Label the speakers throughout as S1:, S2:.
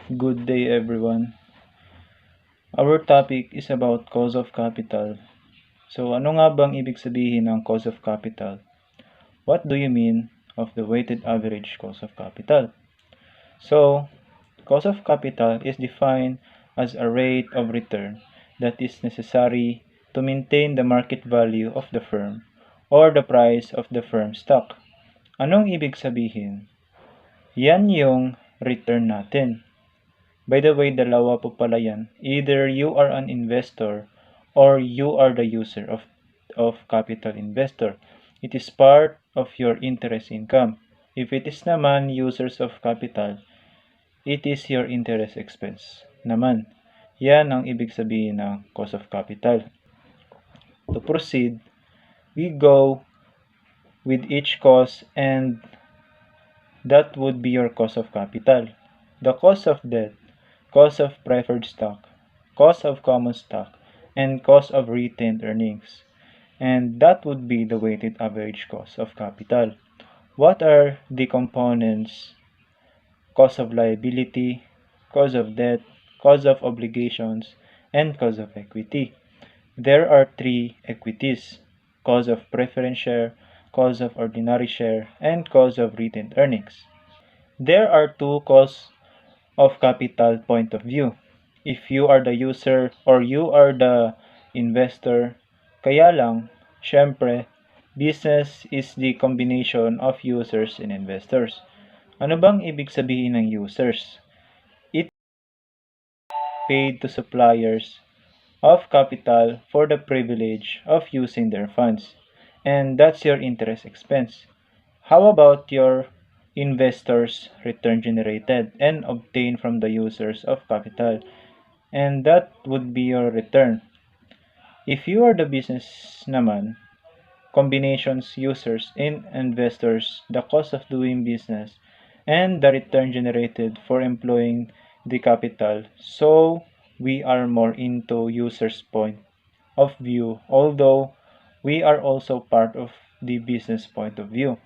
S1: Good day, everyone. Our topic is about cost of capital. So, ano nga bang ibig sabihin ng cost of capital? What do you mean of the weighted average cost of capital? So, cost of capital is defined as a rate of return that is necessary to maintain the market value of the firm or the price of the firm's stock. Anong ibig sabihin? Yan yung return natin. By the way, dalawa po pala yan. Either you are an investor or you are the user of capital investor. It is part of your interest income. If it is naman users of capital, it is your interest expense naman. Yan ang ibig sabihin ng cost of capital. To proceed, we go with each cost and that would be your cost of capital. The cost of debt, cost of preferred stock, cost of common stock, and cost of retained earnings. And that would be the weighted average cost of capital. What are the components? Cost of liability, cost of debt, cost of obligations, and cost of equity. There are three equities: cost of preference share, cost of ordinary share, and cost of retained earnings. There are two costs of capital point of view. If you are the user or you are the investor, kaya lang, syempre, business is the combination of users and investors. Ano bang ibig sabihin ng users? It paid to suppliers of capital for the privilege of using their funds. And that's your interest expense. How about your investors' return generated and obtained from the users of capital? And that would be your return. If you are the business naman, combinations users and investors, the cost of doing business, and the return generated for employing the capital. So we are more into users' point of view, although we are also part of the business point of view.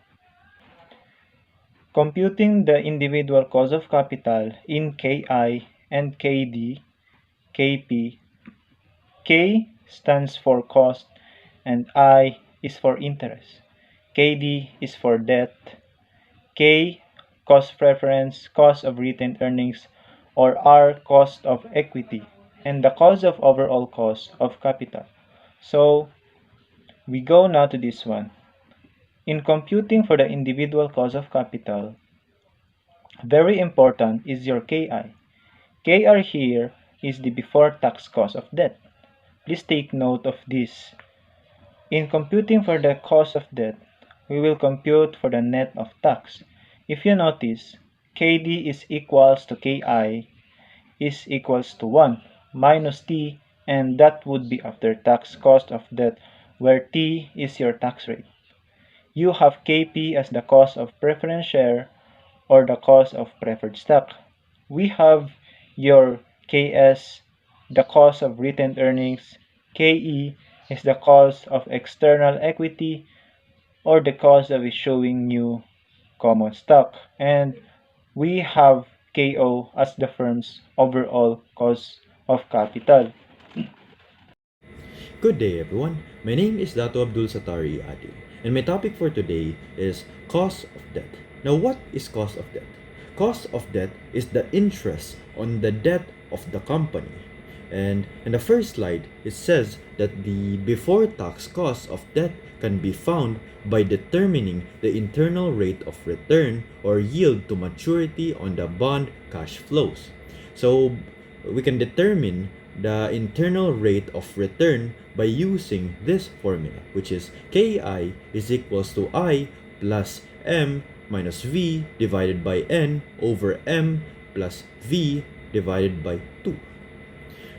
S1: Computing the individual cost of capital in KI and KD, KP. K stands for cost and I is for interest. KD is for debt. K, cost preference, cost of retained earnings, or R, cost of equity, and the cost of overall cost of capital. So, we go now to this one. In computing for the individual cost of capital, very important is your KI. KR here is the before tax cost of debt. Please take note of this. In computing for the cost of debt, we will compute for the net of tax. If you notice, KD is equals to KI is equals to 1 minus T, and that would be after tax cost of debt, where T is your tax rate. You have KP as the cost of preference share or the cost of preferred stock. We have your KS, the cost of retained earnings. KE is the cost of external equity or the cost of issuing new common stock. And we have KO as the firm's overall cost of capital.
S2: Good day everyone, my name is Dato Abdul Satari Adil and my topic for today is cost of debt. Now what is cost of debt? Cost of debt is the interest on the debt of the company. And in the first slide, it says that the before tax cost of debt can be found by determining the internal rate of return or yield to maturity on the bond cash flows. So we can determine the internal rate of return by using this formula, which is KI is equals to I plus M minus V divided by N over M plus V divided by 2.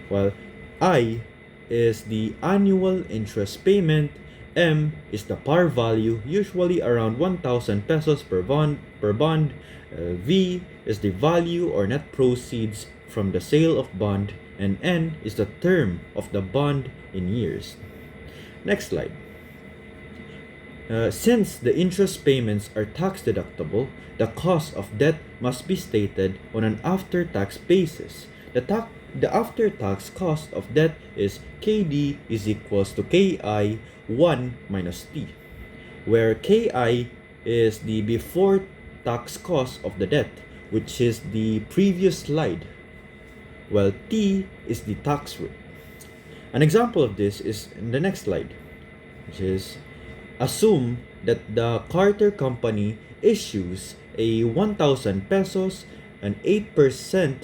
S2: While I is the annual interest payment, M is the par value, usually around 1,000 pesos per bond. V is the value or net proceeds from the sale of bond, and N is the term of the bond in years. Next slide. Since the interest payments are tax deductible, the cost of debt must be stated on an after-tax basis. The after-tax cost of debt is KD is equals to KI 1 minus T, where KI is the before tax cost of the debt, which is the previous slide, while T is the tax rate. An example of this is in the next slide, which is assume that the Carter Company issues a 1,000 pesos and 8%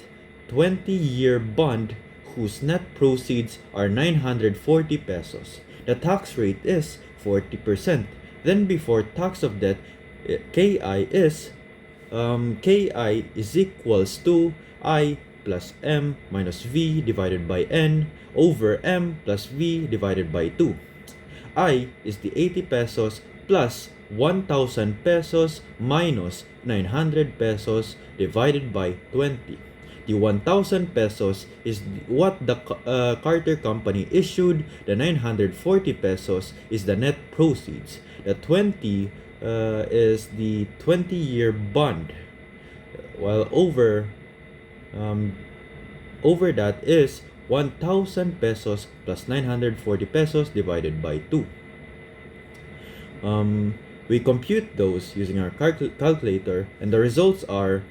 S2: 20-year bond whose net proceeds are 940 pesos. The tax rate is 40%. Then before tax of debt, KI is equals to I plus M minus V divided by N over M plus V divided by 2. I is the 80 pesos plus 1,000 pesos minus 900 pesos divided by 20. The 1,000 pesos is what the Carter Company issued. The 940 pesos is the net proceeds. The 20 is the 20-year bond, while over that is 1,000 pesos plus 940 pesos divided by 2. We compute those using our calculator, and the results are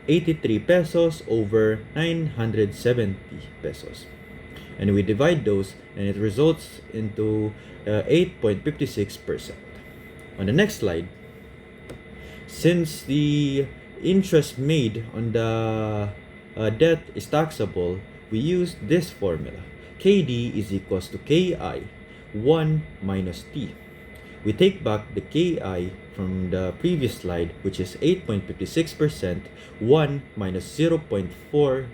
S2: 83 pesos over 970 pesos. And we divide those, and it results into 8.56%. On the next slide, since the interest made on the debt is taxable, we use this formula. KD is equals to KI 1 minus T. We take back the KI from the previous slide, which is 8.56%, 1 minus 0.4,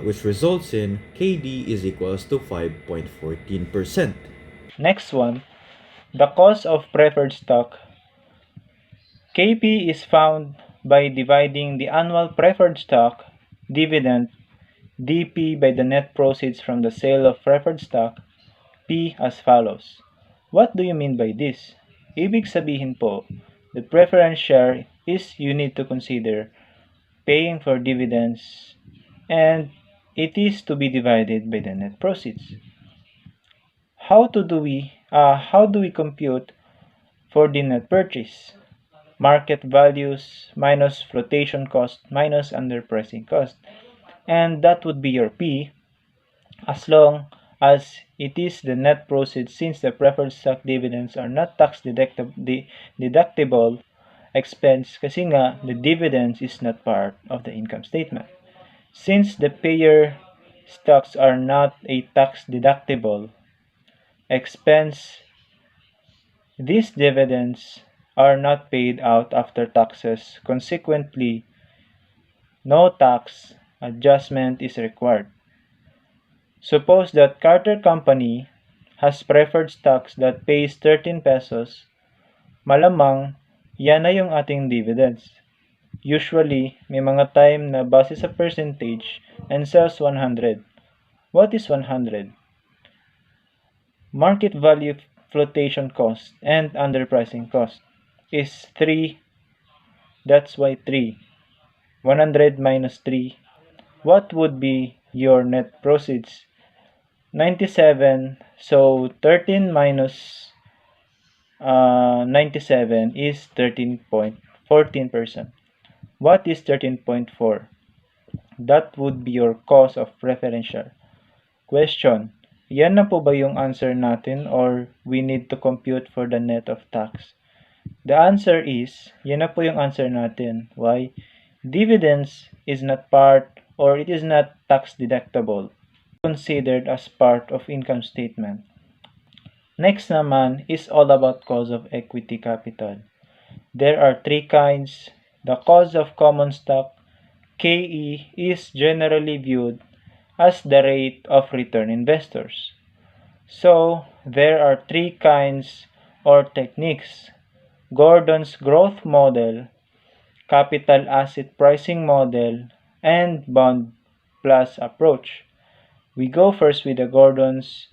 S2: which results in KD is equals to 5.14%.
S1: Next one, the cost of preferred stock. KP is found by dividing the annual preferred stock dividend DP by the net proceeds from the sale of preferred stock P as follows. What do you mean by this? Ibig sabihin po, the preference share is you need to consider paying for dividends and it is to be divided by the net proceeds. How do we compute for the net purchase? Market values minus flotation cost minus underpricing cost, and that would be your P as long as it is the net proceeds, since the preferred stock dividends are not tax deductible expense kasi nga the dividends is not part of the income statement. Since the payer stocks are not a tax deductible expense, these dividends are not paid out after taxes. Consequently, no tax adjustment is required. Suppose that Carter Company has preferred stocks that pays 13 pesos, malamang yan na yung ating dividends. Usually, may mga time na base sa percentage and sells 100. What is 100? Market value flotation cost and underpricing cost is 3. That's why 3. 100 minus 3. What would be your net proceeds? 97. So 13 minus 97 is 13.14%. What is 13.4? That would be your cost of preferential. Question, yan na po ba yung answer natin or we need to compute for the net of tax? The answer is, yan na po yung answer natin. Why? Dividends is not part or it is not tax deductible, considered as part of income statement. Next naman is all about cost of equity capital. There are 3 kinds. The cost of common stock, KE, is generally viewed as the rate of return investors. So, there are 3 kinds or techniques: Gordon's growth model, capital asset pricing model, and bond plus approach. We go first with the Gordon's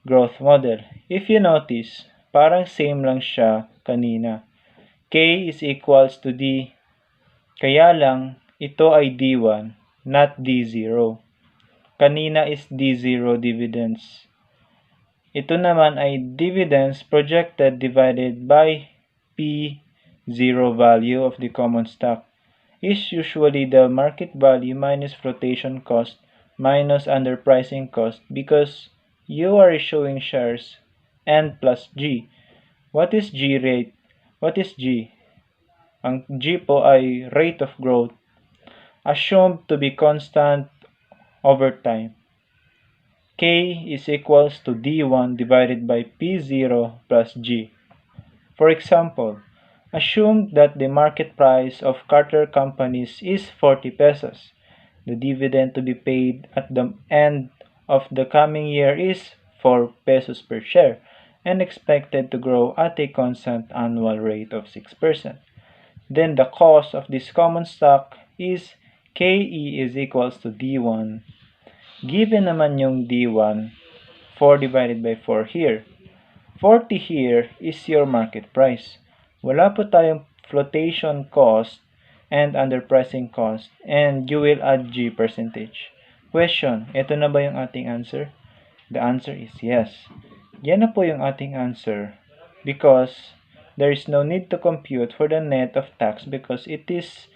S1: growth model. If you notice, parang same lang siya kanina. K is equals to D, kaya lang ito ay D1, not D0. Kanina is D0 dividends. Ito naman ay dividends projected divided by P0 value of the common stock is usually the market value minus flotation cost minus underpricing cost because you are issuing shares N plus G. What is G rate? What is G? Ang G po ay rate of growth assumed to be constant over time. K is equals to D1 divided by P0 plus G. For example, assume that the market price of Carter Companies is 40 pesos. The dividend to be paid at the end of the coming year is 4 pesos per share and expected to grow at a constant annual rate of 6%. Then the cost of this common stock is KE is equals to D1. Given naman yung D1, 4 divided by 4 here. 40 here is your market price. Wala po tayong flotation cost and underpricing cost and you will add G percentage. Question, ito na ba yung ating answer? The answer is yes. Yan na po yung ating answer because there is no need to compute for the net of tax because it is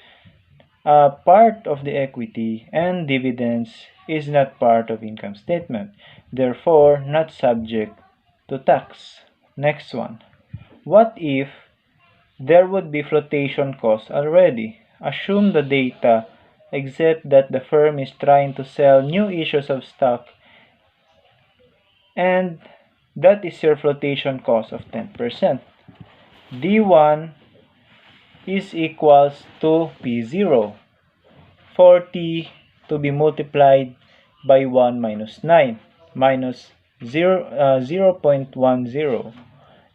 S1: part of the equity and dividends is not part of income statement, therefore not subject to tax. Next one. What if there would be flotation costs already? Assume the data except that the firm is trying to sell new issues of stock and that is your flotation cost of 10%. D1 is equals to P0. 40 to be multiplied by 1 minus 9 minus 0.10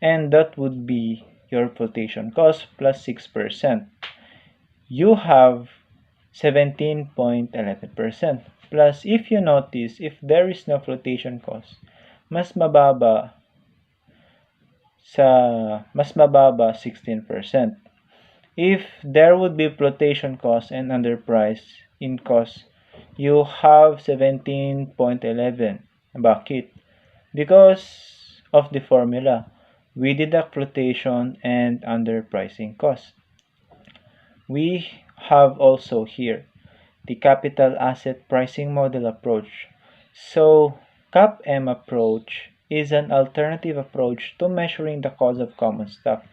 S1: and that would be your flotation cost plus 6%. You have 17.11% plus if you notice if there is no flotation cost mas mababa 16%. If there would be flotation cost and underprice in cost, you have 17.11. Bakit? Because of the formula. We deduct flotation and underpricing cost. We have also here the capital asset pricing model approach. So, CAPM approach is an alternative approach to measuring the cost of common stock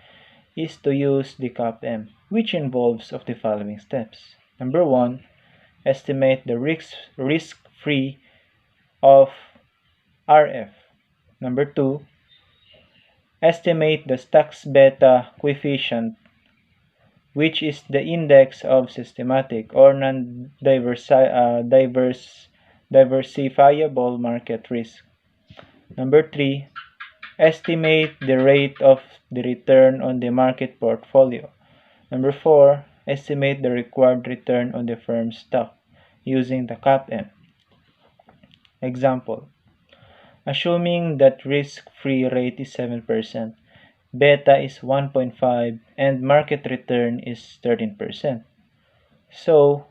S1: is to use the CAPM, which involves of the following steps. Number 1, estimate the risk-free of RF. Number 2, estimate the stock's beta coefficient, which is the index of systematic or diversifiable market risk. Number 3, estimate the rate of the return on the market portfolio. Number 4, estimate the required return on the firm's stock using the CAPM. Example, assuming that risk-free rate is 7%, beta is 1.5, and market return is 13%. So,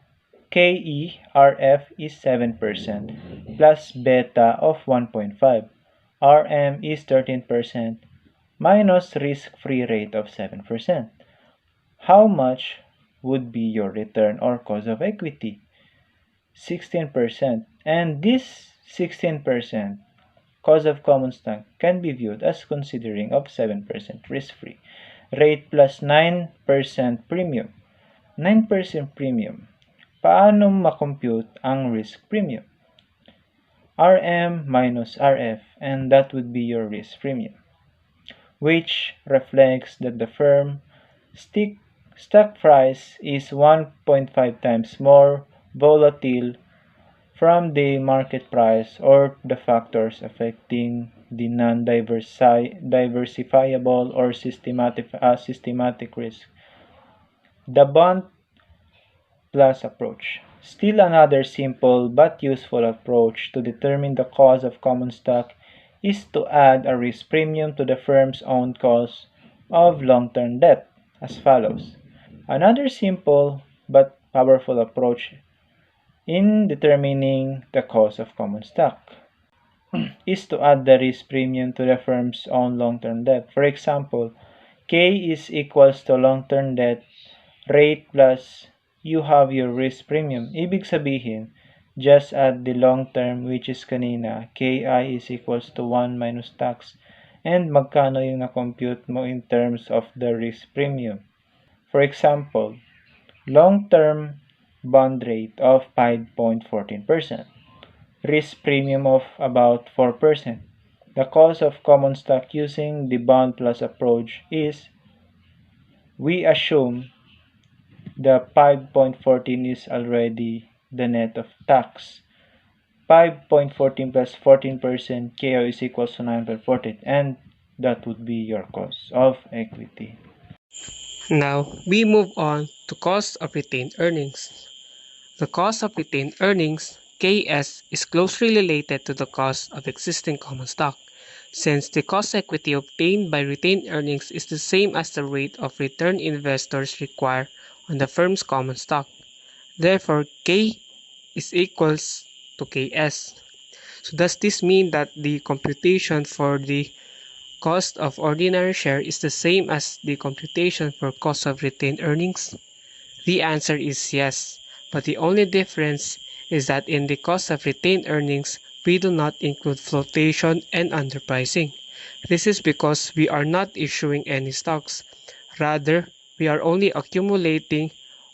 S1: KERF is 7% plus beta of 1.5. RM is 13% minus risk-free rate of 7%. How much would be your return or cost of equity? 16%. And this 16% cost of common stock can be viewed as considering of 7% risk-free rate plus 9% premium. 9% premium. Paano makompute ang risk premium? RM minus RF, and that would be your risk premium, which reflects that the firm stock price is 1.5 times more volatile from the market price or the factors affecting the non-diversifiable or systematic risk. The bond plus approach. Still another simple but useful approach to determine the cost of common stock is to add a risk premium to the firm's own cost of long-term debt as follows. Another simple but powerful approach in determining the cost of common stock is to add the risk premium to the firm's own long-term debt. For example, K is equals to long-term debt rate plus you have your risk premium. Ibig sabihin, just add the long-term which is kanina, KI is equals to 1 minus tax. And magkano yung na-compute mo in terms of the risk premium. For example, long-term bond rate of 5.14%. Risk premium of about 4%. The cost of common stock using the bond plus approach is, we assume the 5.14 is already the net of tax. 5.14 plus 14% KO is equals to 9.14, and that would be your cost of equity.
S3: Now, we move on to cost of retained earnings. The cost of retained earnings, KS, is closely related to the cost of existing common stock, since the cost equity obtained by retained earnings is the same as the rate of return investors require on the firm's common stock. Therefore, K is equals to KS. So does this mean that the computation for the cost of ordinary share is the same as the computation for cost of retained earnings? The answer is yes, but the only difference is that in the cost of retained earnings, we do not include flotation and underpricing. This is because we are not issuing any stocks. Rather, we are only accumulating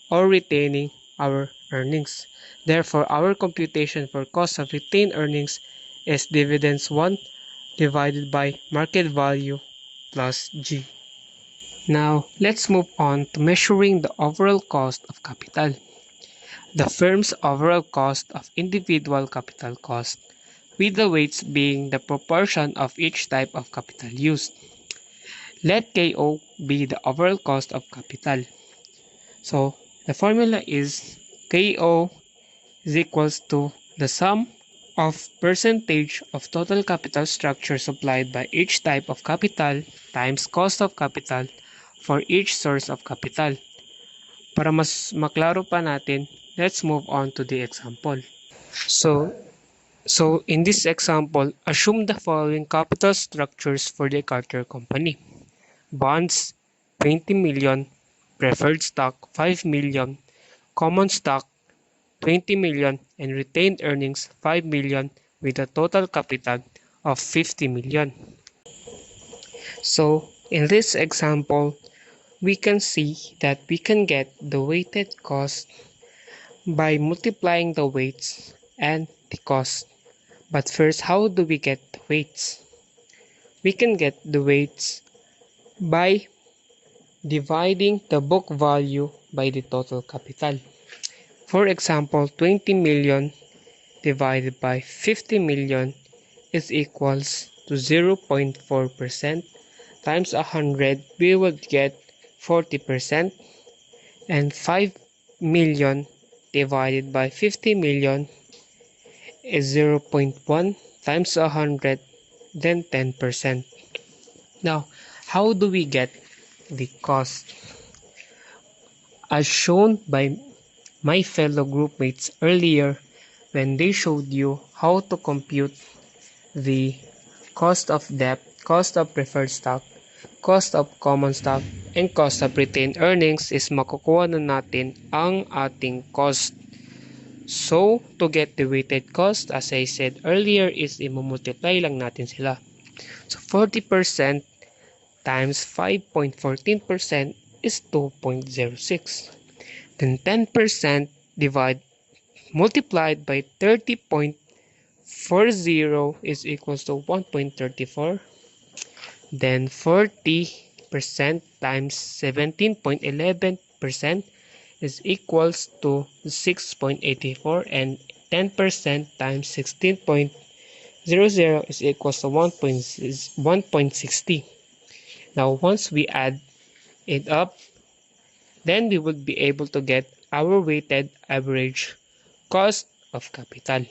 S3: or retaining our earnings. Therefore, our computation for cost of retained earnings is dividends 1 divided by market value plus G. Now, let's move on to measuring the overall cost of capital. The firm's overall cost of individual capital cost, with the weights being the proportion of each type of capital used. Let KO be the overall cost of capital. So, the formula is KO is equals to the sum of percentage of total capital structure supplied by each type of capital times cost of capital for each source of capital. Para mas maklaro pa natin, let's move on to the example. So in this example, assume the following capital structures for the Carter Company. Bonds, 20 million, preferred stock, 5 million, common stock, 20 million, and retained earnings, 5 million, with a total capital of 50 million. So, in this example, we can see that we can get the weighted cost by multiplying the weights and the cost. But first, how do we get the weights? We can get the weights by dividing the book value by the total capital. For example, 20 million divided by 50 million is equals to 0.4% times 100, we would get 40%, and 5 million divided by 50 million is 0.1 times 100, then 10%. Now, how do we get the cost? As shown by my fellow groupmates earlier when they showed you how to compute the cost of debt, cost of preferred stock, cost of common stock, and cost of retained earnings, is makukuha na natin ang ating cost. So, to get the weighted cost, as I said earlier, is i-multiply lang natin sila. So, 40% times 5.14% is 2.06. Then 10% multiplied by 30.40 is equals to 1.34. Then 40% times 17.11% is equals to 6.84, and 10% times 16.00 is equals to 1.60. Now, once we add it up, then we would be able to get our weighted average cost of capital.